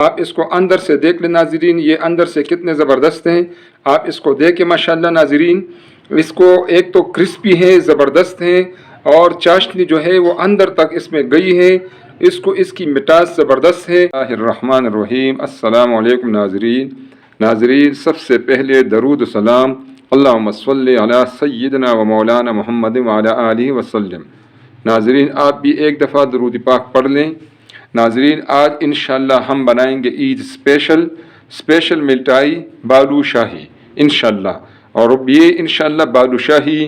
آپ اس کو اندر سے دیکھ لیں ناظرین، یہ اندر سے کتنے زبردست ہیں، آپ اس کو دیکھیں ماشاءاللہ ناظرین، اس کو ایک تو کرسپی ہے، زبردست ہیں، اور چاشنی جو ہے وہ اندر تک اس میں گئی ہے، اس کی مٹاس زبردست ہے۔ الرحمن الرحیم، السلام علیکم ناظرین، سب سے پہلے درود و سلام اللہم صلی علی سیدنا و مولانا محمد وعلی آلہ وسلم۔ ناظرین آپ بھی ایک دفعہ درود پاک پڑھ لیں۔ ناظرین آج انشاءاللہ ہم بنائیں گے عید اسپیشل مٹھائی بالو شاہی انشاءاللہ، اور یہ انشاءاللہ بالو شاہی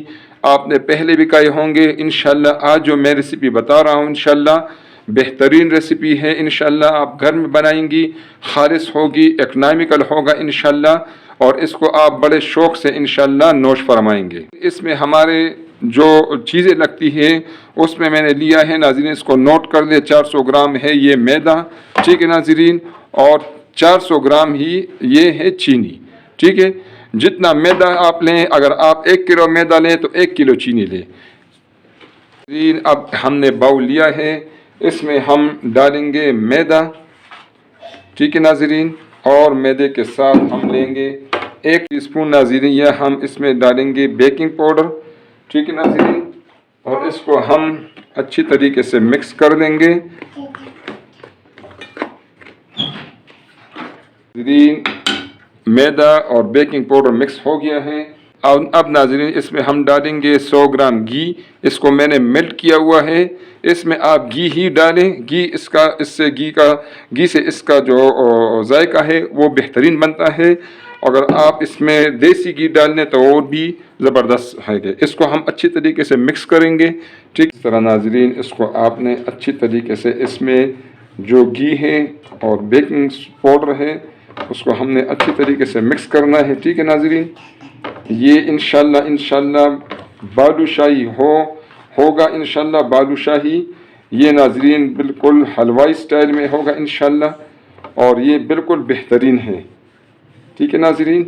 آپ نے پہلے بھی کھائے ہوں گے۔ انشاءاللہ آج جو میں ریسیپی بتا رہا ہوں انشاءاللہ بہترین ریسیپی ہے، انشاءاللہ آپ گھر میں بنائیں گی، خالص ہوگی، اکنامکل ہوگا انشاءاللہ، اور اس کو آپ بڑے شوق سے انشاءاللہ نوش فرمائیں گے۔ اس میں ہمارے جو چیزیں لگتی ہیں اس میں نے لیا ہے ناظرین، اس کو نوٹ کر لیں، 400 گرام ہے یہ میدا، ٹھیک ہے ناظرین، اور 400 گرام ہی یہ ہے چینی، ٹھیک ہے۔ جتنا میدا آپ لیں، اگر آپ 1 کلو میدا لیں تو 1 کلو چینی لیں۔ ناظرین اب ہم نے باؤل لیا ہے، اس میں ہم ڈالیں گے میدا، ٹھیک ہے ناظرین، اور میدے کے ساتھ ہم لیں گے 1 ٹی اسپون ناظرین، یا ہم اس میں ڈالیں گے بیکنگ پاؤڈر، ٹھیک ہے ناظرین، اور اس کو ہم اچھی طریقے سے مکس کر دیں گے۔ ناظرین میدا اور بیکنگ پاؤڈر مکس ہو گیا ہے، اب ناظرین اس میں ہم ڈالیں گے 100 گرام گھی، اس کو میں نے میلٹ کیا ہوا ہے، اس میں آپ گھی ہی ڈالیں، گھی سے اس کا جو ذائقہ ہے وہ بہترین بنتا ہے، اگر آپ اس میں دیسی گھی ڈال دیں تو اور بھی زبردست ہے گا۔ اس کو ہم اچھی طریقے سے مکس کریں گے، ٹھیک اس طرح ناظرین اس کو آپ نے اچھی طریقے سے اس میں جو گھی ہے اور بیکنگ پاؤڈر ہے اس کو ہم نے اچھی طریقے سے مکس کرنا ہے، ٹھیک ہے ناظرین۔ یہ انشاءاللہ بالو شاہی ہوگا انشاءاللہ بالو شاہی، یہ ناظرین بالکل حلوائی سٹائل میں ہوگا انشاءاللہ، اور یہ بالکل بہترین ہے، ٹھیک ہے ناظرین۔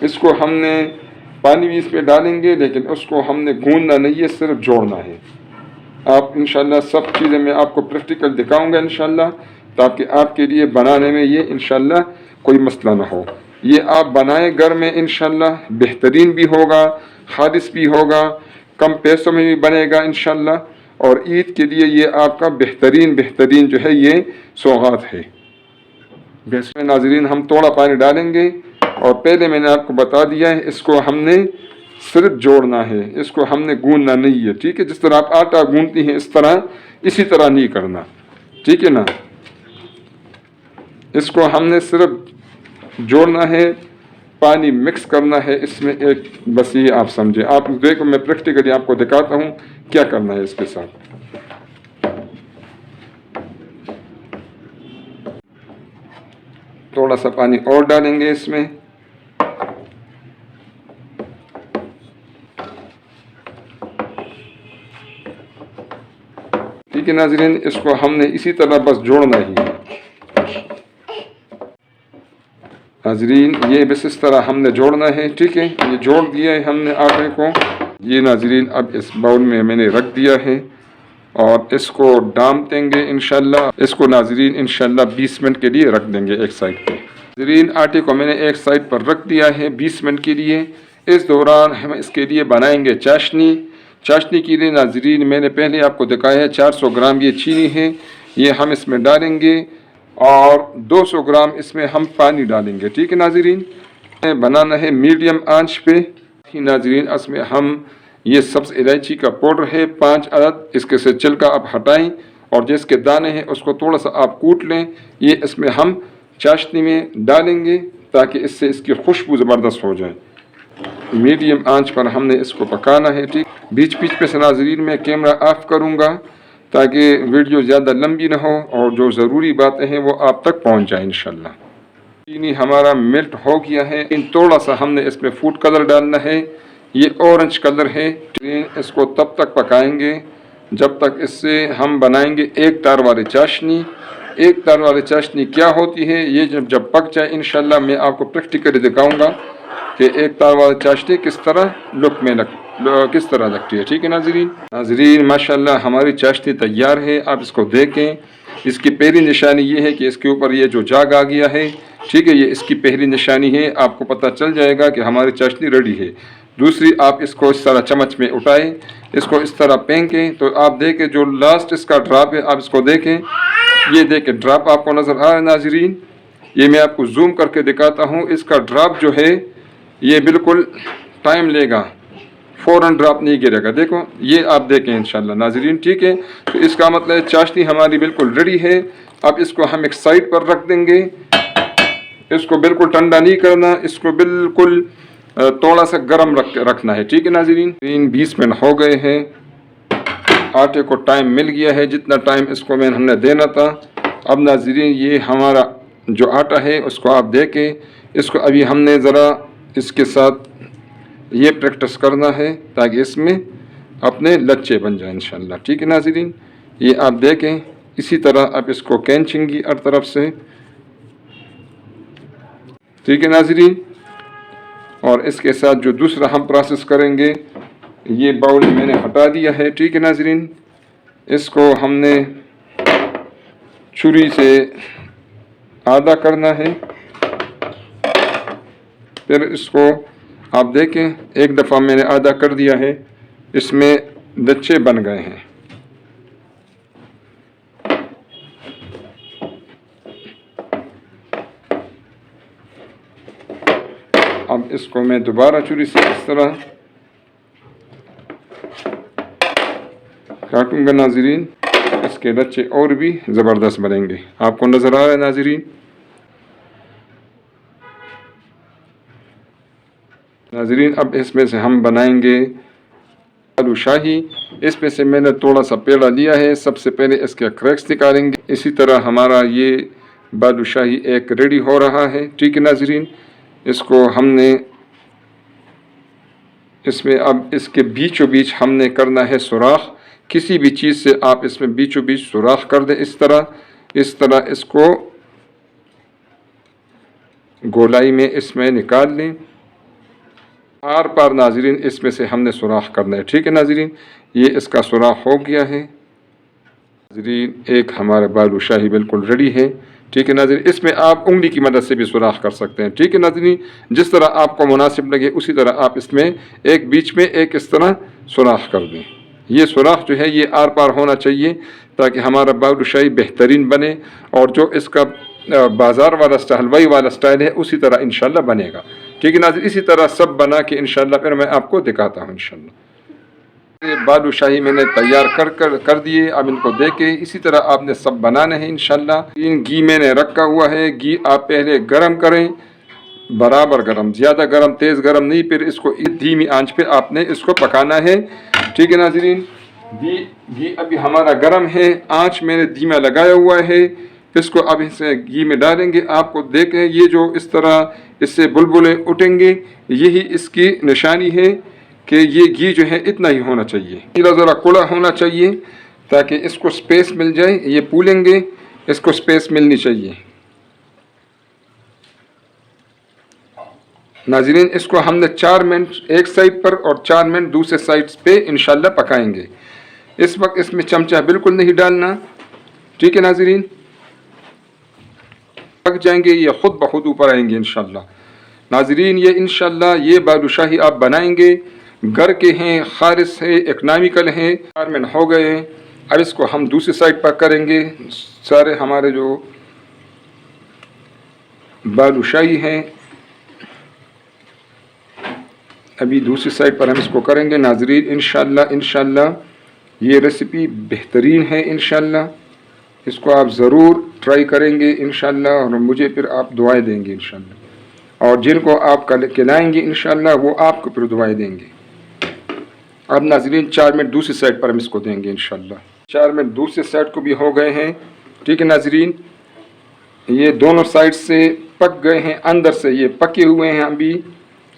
اس کو ہم نے پانی بھی اس پہ ڈالیں گے، لیکن اس کو ہم نے گوندنا نہیں ہے، صرف جوڑنا ہے۔ آپ انشاءاللہ سب چیزیں میں آپ کو پریکٹیکل دکھاؤں گا انشاءاللہ، تاکہ آپ کے لیے بنانے میں یہ انشاءاللہ کوئی مسئلہ نہ ہو۔ یہ آپ بنائیں گھر میں انشاءاللہ، بہترین بھی ہوگا، خالص بھی ہوگا، کم پیسوں میں بھی بنے گا انشاءاللہ، اور عید کے لیے یہ آپ کا بہترین جو ہے یہ سوغات ہے۔ میں ناظرین ہم تھوڑا پانی ڈالیں گے، اور پہلے میں نے آپ کو بتا دیا ہے اس کو ہم نے صرف جوڑنا ہے، اس کو ہم نے گوندنا نہیں ہے، ٹھیک ہے۔ جس طرح آپ آٹا گوندتی ہیں اسی طرح نہیں کرنا، ٹھیک ہے نا۔ اس کو ہم نے صرف جوڑنا ہے، پانی مکس کرنا ہے اس میں ایک، بس یہ آپ سمجھیں۔ آپ دیکھو میں پریکٹیکلی آپ کو دکھاتا ہوں کیا کرنا ہے اس کے ساتھ۔ تھوڑا سا پانی اور ڈالیں گے اس میں، ٹھیک ہے ناظرین۔ اس کو ہم نے اسی طرح بس جوڑنا ہی ہے ناظرین، یہ بس اس طرح ہم نے جوڑنا ہے، ٹھیک ہے۔ یہ جوڑ دیا ہے ہم نے آٹے کو، یہ ناظرین اب اس باؤل میں نے رکھ دیا ہے، اور اس کو ڈانپ دیں گے انشاءاللہ۔ اس کو ناظرین انشاءاللہ 20 منٹ کے لیے رکھ دیں گے ایک سائڈ پہ۔ ناظرین آٹے کو میں نے ایک سائڈ پر رکھ دیا ہے 20 منٹ کے لیے۔ اس دوران ہم اس کے لیے بنائیں گے چاشنی کے لیے ناظرین میں نے پہلے آپ کو دکھایا ہے 400 گرام یہ چینی ہے، یہ ہم اس میں ڈالیں گے، اور 200 گرام اس میں ہم پانی ڈالیں گے، ٹھیک ہے ناظرین۔ بنانا ہے میڈیم آنچ پہ ناظرین۔ اس میں ہم یہ سبز الائچی کا پاؤڈر ہے 5 عدد، اس کے سے چھلکا آپ ہٹائیں، اور جس کے دانے ہیں اس کو تھوڑا سا آپ کوٹ لیں، یہ اس میں ہم چاشنی میں ڈالیں گے تاکہ اس سے اس کی خوشبو زبردست ہو جائے۔ میڈیم آنچ پر ہم نے اس کو پکانا ہے، ٹھیک۔ بیچ پہ سے ناظرین میں کیمرہ آف کروں گا تاکہ ویڈیو زیادہ لمبی نہ ہو، اور جو ضروری باتیں ہیں وہ آپ تک پہنچ جائیں انشاءاللہ۔ چینی ہمارا میلٹ ہو گیا ہے، تھوڑا سا ہم نے اس میں فوڈ کلر ڈالنا ہے، یہ اورنج کلر ہے۔ اس کو تب تک پکائیں گے جب تک اس سے ہم بنائیں گے ایک تار والی چاشنی۔ ایک تار والی چاشنی کیا ہوتی ہے، یہ جب پک جائے انشاءاللہ میں آپ کو پریکٹیکلی دکھاؤں گا کہ ایک تار والی چاشنی کس طرح لک میں کس طرح لگتی ہے. ٹھیک ہے ناظرین ماشاءاللہ ہماری چاشنی تیار ہے. آپ اس کو دیکھیں. اس کی پہلی نشانی یہ ہے کہ اس کے اوپر یہ جو جاگ آ گیا ہے. ٹھیک ہے, یہ اس کی پہلی نشانی ہے. آپ کو پتہ چل جائے گا کہ ہماری چاشنی ریڈی ہے. دوسری, آپ اس کو اس طرح چمچ میں اٹھائیں, اس کو اس طرح پھینکیں تو آپ دیکھیں جو لاسٹ اس کا ڈراپ ہے, آپ اس کو دیکھیں. یہ دیکھیں ڈراپ آپ کو نظر آ رہا ہے ناظرین. یہ میں آپ کو زوم کر کے دکھاتا ہوں. اس کا ڈراپ جو ہے یہ بالکل ٹائم لے گا, فوراً ڈراپ نہیں گرے گا. دیکھو یہ آپ دیکھیں انشاءاللہ ناظرین. ٹھیک ہے, تو اس کا مطلب چاشنی ہماری بالکل ریڈی ہے. اب اس کو ہم ایک سائڈ پر رکھ دیں گے. اس کو بالکل ٹھنڈا نہیں کرنا, اس کو بالکل تھوڑا سا گرم رکھنا ہے. ٹھیک ہے ناظرین. 20 منٹ ہو گئے ہیں. آٹے کو ٹائم مل گیا ہے جتنا ٹائم اس کو ہم نے دینا تھا. اب ناظرین یہ ہمارا جو آٹا ہے اس کو آپ دیکھیں. اس کو ابھی ہم نے ذرا اس کے ساتھ یہ پریکٹس کرنا ہے تاکہ اس میں اپنے لچے بن جائیں انشاءاللہ. ٹھیک ہے ناظرین, یہ آپ دیکھیں. اسی طرح آپ اس کو کھینچیں گی ہر طرف سے. ٹھیک ہے ناظرین. اور اس کے ساتھ جو دوسرا ہم پروسیس کریں گے, یہ باؤل میں نے ہٹا دیا ہے. ٹھیک ہے ناظرین, اس کو ہم نے چھری سے آدھا کرنا ہے. پھر اس کو آپ دیکھیں, ایک دفعہ میں نے آدھا کر دیا ہے. اس میں لچے بن گئے ہیں. اب اس کو میں دوبارہ چھری سے اس طرح کاٹوں گا ناظرین. اس کے لچے اور بھی زبردست بنیں گے. آپ کو نظر آ رہا ہے ناظرین. اب اس میں سے ہم بنائیں گے بالو شاہی. اس میں سے میں نے تھوڑا سا پیڑا لیا ہے. سب سے پہلے اس کے کریکس نکالیں گے. اسی طرح ہمارا یہ بالو شاہی ایک ریڈی ہو رہا ہے. ٹھیک ہے ناظرین, اس کو ہم نے اس میں اب اس کے بیچوں بیچ ہم نے کرنا ہے سوراخ. کسی بھی چیز سے آپ اس میں بیچوں بیچ سوراخ کر دیں. اس طرح اس کو گولائی میں اس میں نکال لیں. آر پار ناظرین اس میں سے ہم نے سوراخ کرنا ہے. ٹھیک ہے ناظرین, یہ اس کا سوراخ ہو گیا ہے. ناظرین ایک ہمارا بالو شاہی بالکل ریڈی ہے. ٹھیک ہے ناظرین, اس میں آپ انگلی کی مدد سے بھی سوراخ کر سکتے ہیں. ٹھیک ہے ناظرین, جس طرح آپ کو مناسب لگے اسی طرح آپ اس میں ایک بیچ میں ایک اس طرح سوراخ کر دیں. یہ سوراخ جو ہے یہ آر پار ہونا چاہیے تاکہ ہمارا بالو شاہی بہترین بنے, اور جو اس کا بازار والا حلوائی والا سٹائل ہے اسی طرح انشاءاللہ بنے گا. ٹھیک ہے ناظرین, اسی طرح سب بنا کے انشاءاللہ پھر میں آپ کو دکھاتا ہوں انشاءاللہ. بالو شاہی میں نے تیار کر دیے. اب ان کو دیکھیں. اسی طرح آپ نے سب بنانا ہے انشاءاللہ. گھی میں نے رکھا ہوا ہے. گھی آپ پہلے گرم کریں, برابر گرم, زیادہ گرم تیز گرم نہیں. پھر اس کو دھیمی آنچ پہ آپ نے اس کو پکانا ہے. ٹھیک ہے ناظرین, گھی ابھی ہمارا گرم ہے. آنچ میں نے دھیما لگایا ہوا ہے. اس کو اب اسے گھی میں ڈالیں گے. آپ کو دیکھیں یہ جو اس طرح اس سے بلبلے اٹھیں گے, یہی اس کی نشانی ہے کہ یہ گھی جو ہے اتنا ہی ہونا چاہیے. ذرا کڑا ہونا چاہیے تاکہ اس کو سپیس مل جائے. یہ پولیں گے, اس کو سپیس ملنی چاہیے. ناظرین اس کو ہم نے 4 منٹ ایک سائڈ پر اور 4 منٹ دوسرے سائڈ پہ انشاءاللہ پکائیں گے. اس وقت اس میں چمچہ بالکل نہیں ڈالنا. ٹھیک ہے ناظرین, پک جائیں گے, یہ خود بخود اوپر آئیں گے انشاءاللہ. ناظرین یہ انشاءاللہ یہ بالو شاہی آپ بنائیں گے, گھر کے ہیں, خالص ہے, اکنامیکل ہیں. 4 منٹ ہو گئے ہیں. اب اس کو ہم دوسری سائڈ پر کریں گے. سارے ہمارے جو بالو شاہی ہیں ابھی دوسری سائڈ پر ہم اس کو کریں گے. ناظرین انشاءاللہ یہ ریسیپی بہترین ہے انشاءاللہ. اس کو آپ ضرور ٹرائی کریں گے انشاءاللہ, اور مجھے پھر آپ دعائیں دیں گے انشاءاللہ. اور جن کو آپ کھلائیں گے انشاءاللہ وہ آپ کو پھر دعائیں دیں گے. اب ناظرین 4 منٹ دوسری سائڈ پر ہم اس کو دیں گے انشاءاللہ. 4 منٹ دوسری سائڈ کو بھی ہو گئے ہیں. ٹھیک ہے ناظرین, یہ دونوں سائڈ سے پک گئے ہیں, اندر سے یہ پکے ہوئے ہیں ابھی.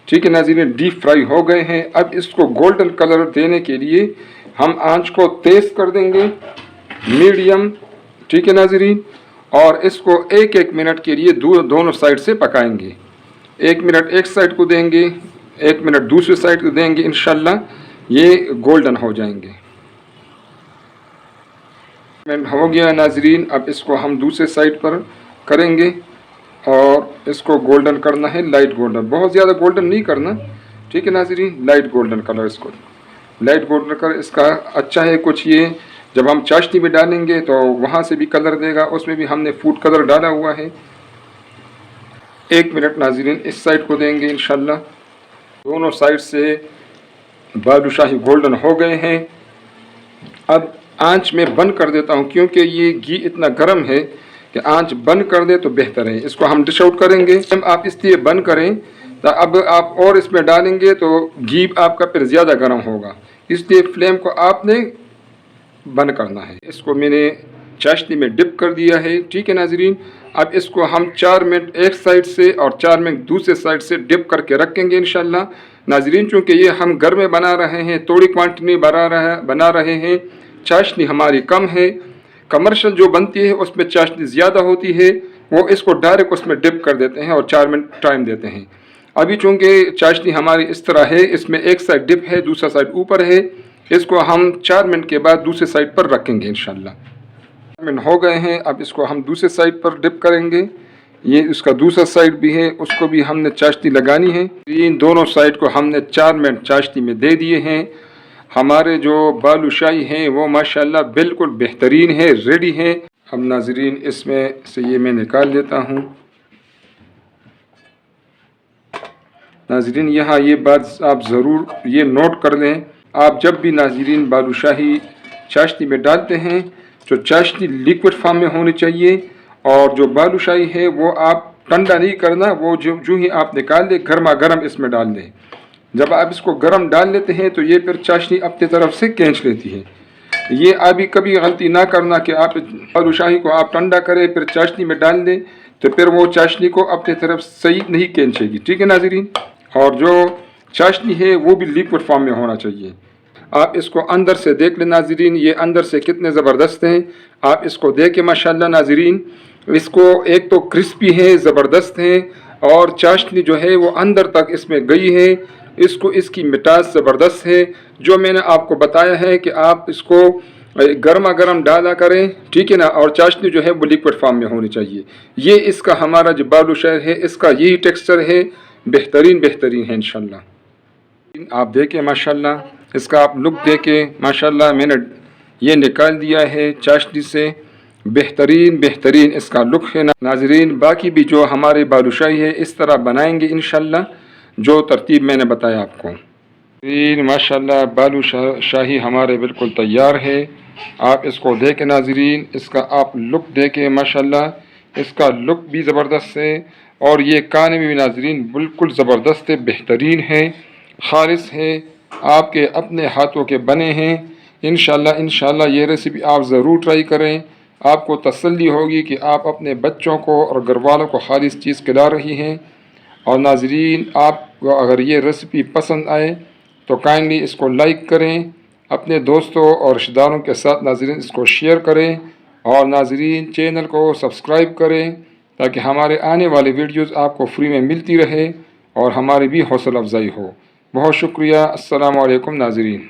ٹھیک ہے ناظرین, ڈیپ فرائی ہو گئے ہیں. اب اس کو گولڈن کلر دینے کے لیے ہم آنچ کو تیز کر دیں گے, میڈیم. ٹھیک ہے ناظرین, اور اس کو 1 منٹ کے لیے دونوں سائڈ سے پکائیں گے. 1 منٹ ایک سائڈ کو دیں گے, 1 منٹ دوسری سائڈ کو دیں گے انشاءاللہ. یہ گولڈن ہو جائیں گے۔ ہو گیا ناظرین، اب اس کو ہم دوسرے سائڈ پر کریں گے اور اس کو گولڈن کرنا ہے، لائٹ گولڈن، بہت زیادہ گولڈن نہیں کرنا، ٹھیک ہے ناظرین، لائٹ گولڈن کلر، اس کو لائٹ گولڈن کلر اس کا اچھا ہے۔ کچھ یہ جب ہم چاشنی میں ڈالیں گے تو وہاں سے بھی کلر دے گا، اس میں بھی ہم نے فوڈ کلر ڈالا ہوا ہے۔ 1 منٹ ناظرین، اس سائڈ کو دیں گے انشاءاللہ۔ دونوں سائڈ سے بالوشاہی گولڈن ہو گئے ہیں۔ اب آنچ میں بند کر دیتا ہوں، کیونکہ یہ گھی اتنا گرم ہے کہ آنچ بند کر دے تو بہتر ہے۔ اس کو ہم ڈش آؤٹ کریں گے، آپ اس لیے بند کریں تو اب آپ اور اس میں ڈالیں گے تو گھی آپ کا پھر زیادہ گرم ہوگا، اس لیے فلیم کو آپ نے بند کرنا ہے۔ اس کو میں نے چاشنی میں ڈپ کر دیا ہے، ٹھیک ہے ناظرین۔ اب اس کو ہم 4 منٹ ایک سائڈ سے اور 4 منٹ دوسرے سائڈ سے ڈپ کر کے رکھیں گے انشاءاللہ ناظرین۔ چونکہ یہ ہم گھر میں بنا رہے ہیں، تھوڑی کوانٹٹی بنا رہے ہیں، چاشنی ہماری کم ہے، کمرشل جو بنتی ہے اس میں چاشنی زیادہ ہوتی ہے، وہ اس کو ڈائریکٹ اس میں ڈپ کر دیتے ہیں اور 4 منٹ ٹائم دیتے ہیں۔ ابھی چونکہ چاشنی ہماری اس طرح ہے، اس میں ایک سائڈ ڈپ ہے، دوسرا سائڈ اوپر ہے، اس کو ہم 4 منٹ کے بعد دوسرے سائڈ پر رکھیں گے انشاءاللہ۔ 4 منٹ ہو گئے ہیں، اب اس کو ہم دوسرے سائڈ پر ڈپ کریں گے۔ یہ اس کا دوسرا سائڈ بھی ہے، اس کو بھی ہم نے چاشنی لگانی ہے۔ ان دونوں سائڈ کو ہم نے 4 منٹ چاشنی میں دے دیے ہیں۔ ہمارے جو بالوشاہی ہیں وہ ماشاءاللہ بالکل بہترین ہے، ریڈی ہیں۔ اب ناظرین اس میں سے یہ میں نکال دیتا ہوں۔ ناظرین یہاں یہ بات آپ ضرور یہ نوٹ کر لیں، آپ جب بھی ناظرین بالوشاہی چاشنی میں ڈالتے ہیں تو چاشنی لیکوڈ فارم میں ہونی چاہیے، اور جو بالوشاہی ہے وہ آپ ٹھنڈا نہیں کرنا، وہ جو ہی آپ نکال دیں گرما گرم اس میں ڈال دیں۔ جب آپ اس کو گرم ڈال لیتے ہیں تو یہ پھر چاشنی اپنی طرف سے کھینچ لیتی ہے۔ یہ ابھی کبھی غلطی نہ کرنا کہ آپ بالوشاہی کو آپ ٹھنڈا کریں پھر چاشنی میں ڈال دیں تو پھر وہ چاشنی کو اپنی طرف صحیح نہیں کھینچے گی، ٹھیک ہے ناظرین۔ اور جو چاشنی ہے وہ بھی لیکوڈ فارم میں ہونا چاہیے۔ آپ اس کو اندر سے دیکھ لیں ناظرین، یہ اندر سے کتنے زبردست ہیں، آپ اس کو دیکھیں ماشاءاللہ ناظرین۔ اس کو ایک تو کرسپی ہے، زبردست ہیں، اور چاشنی جو ہے وہ اندر تک اس میں گئی ہے، اس کی مٹاس زبردست ہے۔ جو میں نے آپ کو بتایا ہے کہ آپ اس کو گرما گرم ڈالا کریں، ٹھیک ہے نا، اور چاشنی جو ہے وہ لیکوڈ فارم میں ہونی چاہیے۔ یہ اس کا ہمارا جو بالوشاہی ہے اس کا یہی ٹیکسچر ہے، بہترین ہے انشاءاللہ۔ آپ دیکھیں ماشاءاللہ، اس کا آپ لک دیکھیں ماشاءاللہ، میں نے یہ نکال دیا ہے چاشنی سے، بہترین اس کا لک ہے ناظرین۔ باقی بھی جو ہمارے بالوشاہی ہے اس طرح بنائیں گے انشاءاللہ، جو ترتیب میں نے بتایا آپ کو۔ ماشاءاللہ بالوشاہی ہمارے بالکل تیار ہے، آپ اس کو دیکھیں ناظرین، اس کا آپ لک دیکھیں ماشاءاللہ، اس کا لک بھی زبردست ہے، اور یہ کھانے میں بھی ناظرین بالکل زبردست ہے، بہترین ہے، خالص ہے، آپ کے اپنے ہاتھوں کے بنے ہیں۔ انشاءاللہ یہ ریسیپی آپ ضرور ٹرائی کریں، آپ کو تسلی ہوگی کہ آپ اپنے بچوں کو اور گھر والوں کو خالص چیز کھلا رہی ہیں۔ اور ناظرین آپ کو اگر یہ ریسیپی پسند آئے تو کائنڈلی اس کو لائک کریں، اپنے دوستوں اور رشتہ داروں کے ساتھ ناظرین اس کو شیئر کریں، اور ناظرین چینل کو سبسکرائب کریں تاکہ ہمارے آنے والے ویڈیوز آپ کو فری میں ملتی رہے اور ہماری بھی حوصلہ افزائی ہو۔ بہت شکریہ، السلام علیکم ناظرین۔